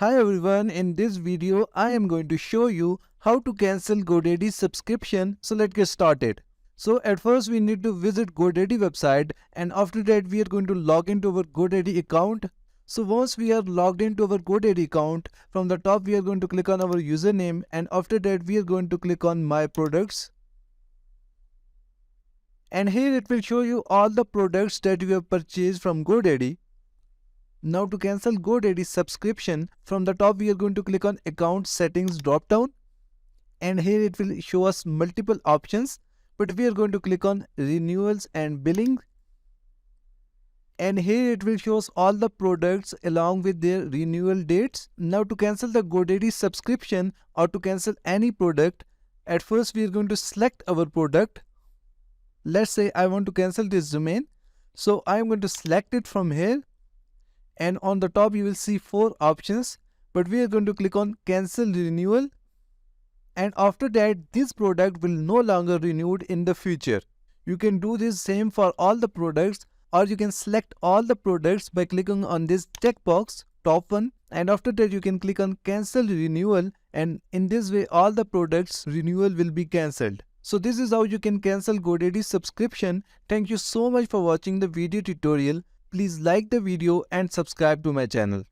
Hi everyone, in this video I am going to show you how to cancel GoDaddy subscription. So let's get started. So at first we need to visit GoDaddy website, and after that we are going to log into our GoDaddy account. So once we are logged into our GoDaddy account, from the top we are going to click on our username, and after that we are going to click on my products. And here it will show you all the products that you have purchased from GoDaddy. Now to cancel GoDaddy subscription, from the top we are going to click on account settings drop down, and here it will show us multiple options, but we are going to click on renewals and billings, and here it will show us all the products along with their renewal dates. Now to cancel the GoDaddy subscription or to cancel any product, at first we are going to select our product. Let's say I want to cancel this domain, so I am going to select it from here. And on the top you will see 4 options, but we are going to click on cancel renewal, and after that this product will no longer renewed in the future. You can do this same for all the products, or you can select all the products by clicking on this checkbox top one, and after that you can click on cancel renewal, and in this way all the products renewal will be cancelled. So this is how you can cancel GoDaddy subscription. Thank you so much for watching the video tutorial. Please like the video and subscribe to my channel.